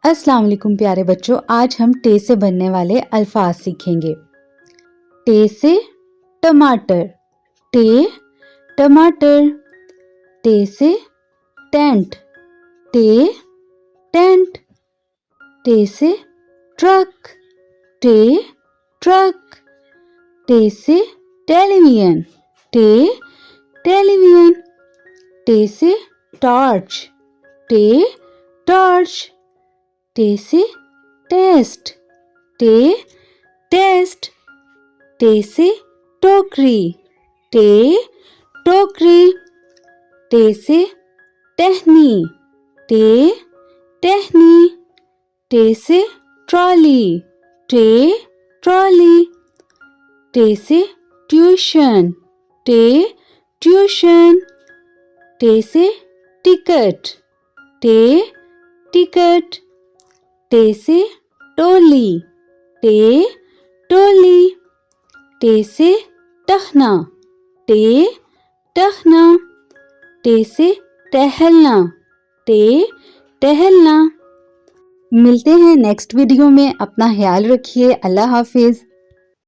अस्सलाम वालेकुम प्यारे बच्चों, आज हम टे से बनने वाले अल्फाज सीखेंगे। टे से टमाटर, टे टमाटर। टे से टेंट, टे टेंट। टे से ट्रक, टे ट्रक। टे से टेलीविजन, टे टेलीविजन। टे से टॉर्च, टे टॉर्च। टे से टेस्ट, टे टेस्ट। टे से टोकरी, टे टोकरी। टे से टहनी, टे टहनी। टे से ट्रॉली, टे ट्रॉली। टे से ट्यूशन, टे ट्यूशन। टे से टिकट, टे टिकट। टे से टोली, टे टोली। टे से टखना, टे टखना। टे से टहलना, टे टहलना। मिलते हैं नेक्स्ट वीडियो में। अपना ख्याल रखिए। अल्लाह हाफिज।